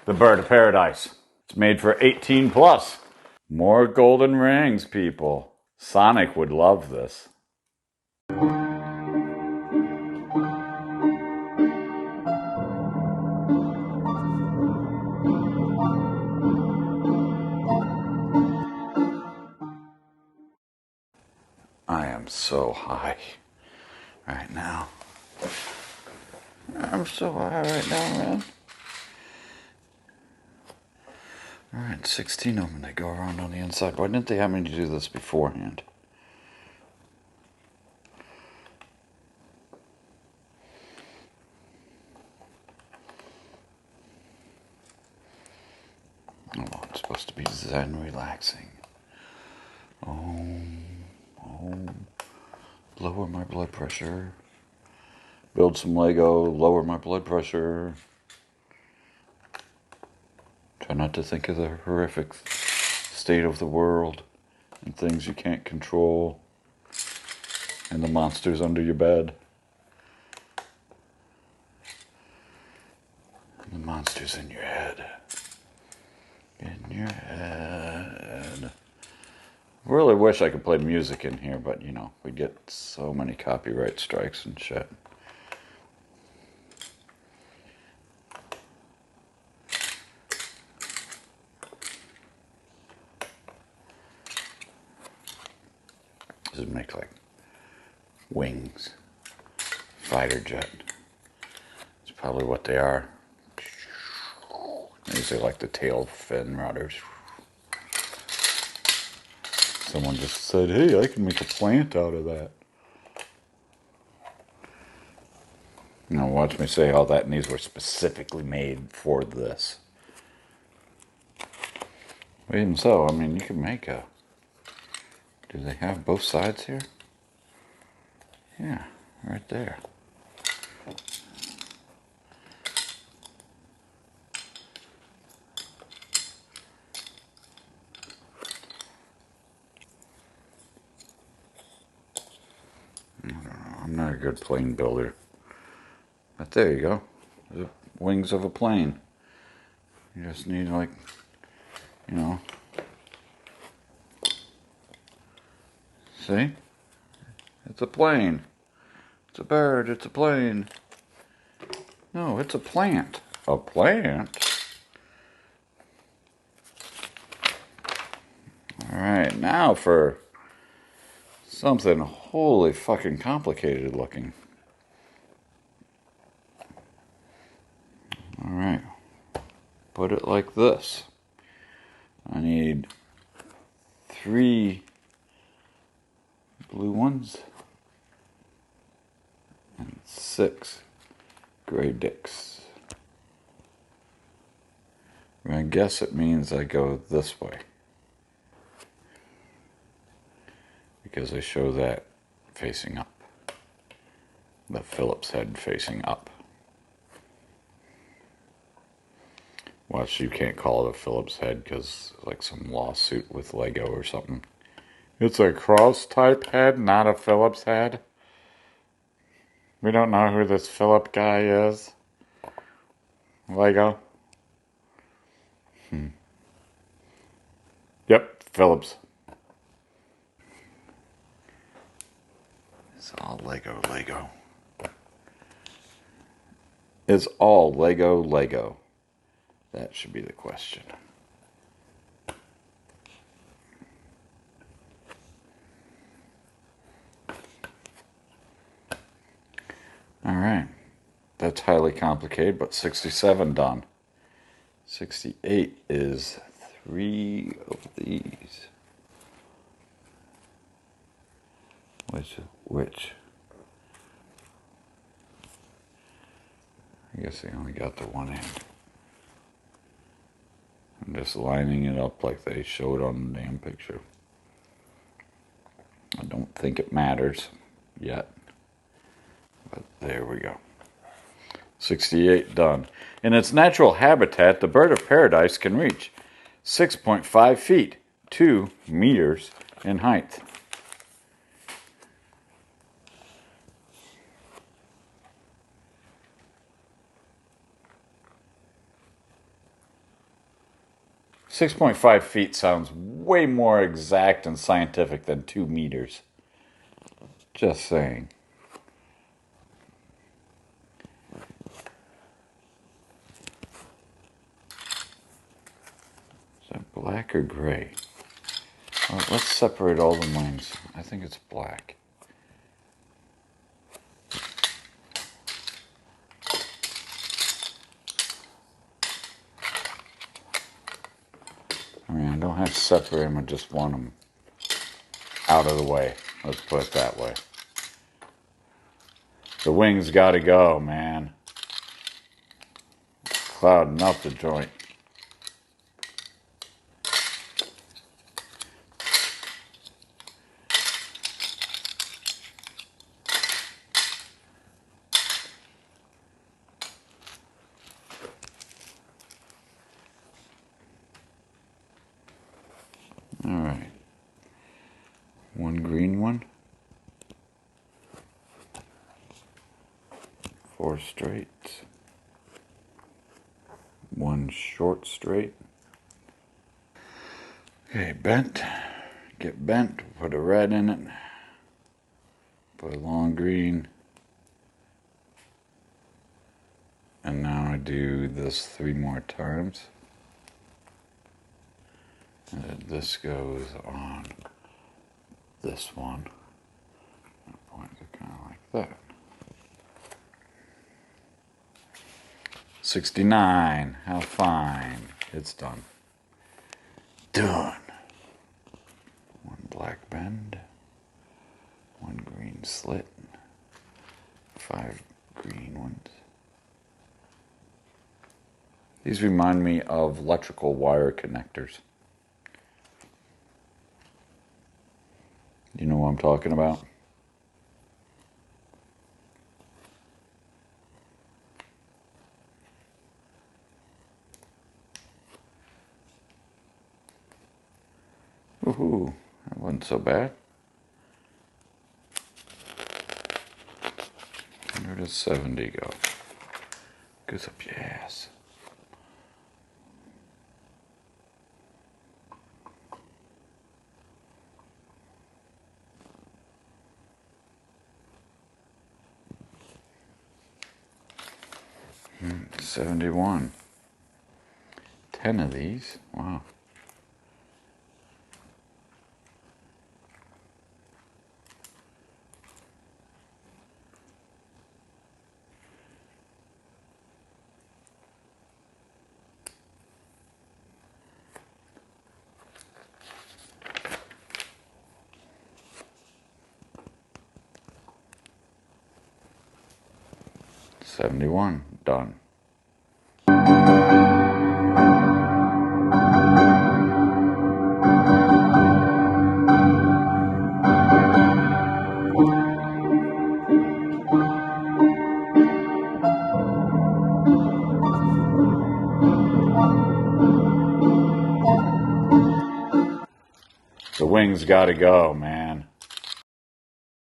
The Bird of Paradise. It's made for 18 plus. More golden rings, people. Sonic would love this. I am so high right now. I'm so high right now, man. Alright, 16 of them. They go around on the inside. Why didn't they have me do this beforehand? Oh, it's supposed to be zen relaxing. Lower my blood pressure. Build some Lego, lower my blood pressure. Try not to think of the horrific state of the world and things you can't control and the monsters under your bed. And the monsters in your head. In your head. Really wish I could play music in here, but you know, we get so many copyright strikes and shit. This would make like wings. Fighter jet. It's probably what they are. These are like the tail fin rudders. Someone just said, hey, I can make a plant out of that. Now watch me say all that, and these were specifically made for this. But even so, I mean, you can make a... Do they have both sides here? Yeah, right there. I don't know, I'm not a good plane builder. But there you go. The wings of a plane. You just need, like, you know... See? It's a plane. It's a bird, it's a plane. No, it's a plant. A plant? Alright, now for something holy fucking complicated looking. Alright. Put it like this. I need 3 blue ones and 6 gray dicks. I guess it means I go this way, because I show that facing up. The Phillips head facing up. Watch, you can't call it a Phillips head because like some lawsuit with Lego or something. It's a cross type head, not a Phillips head. We don't know who this Phillip guy is. Lego. Yep, Phillips. It's all Lego. Is all Lego? That should be the question. Alright. That's highly complicated, but 67 done. 68 is 3 of these. Which? I guess they only got the one end. I'm just lining it up like they showed on the damn picture. I don't think it matters yet. But there we go. 68 done. In its natural habitat, the bird of paradise can reach 6.5 feet, 2 meters in height. 6.5 feet sounds way more exact and scientific than 2 meters. Just saying. Is that black or gray? Well, let's separate all the wings. I think it's black. I mean, I don't have to separate them, I just want them out of the way. Let's put it that way. The wings gotta go, man. Clouding up the joint. Alright. One green one. 4 straights. 1 short straight. Okay, bent. Get bent. Put a red in it. Put a long green. And now I do this 3 more times. And then this goes on this one. And points it kind of like that. 69. How fine. It's done. Done. 1 black bend. 1 green slit. 5 green ones. These remind me of electrical wire connectors. You know what I'm talking about? Woohoo, that wasn't so bad. Where does 70 go? Goes up your ass. Hmm, 71. 10 of these. Wow. $71. Done. The wings gotta go, man.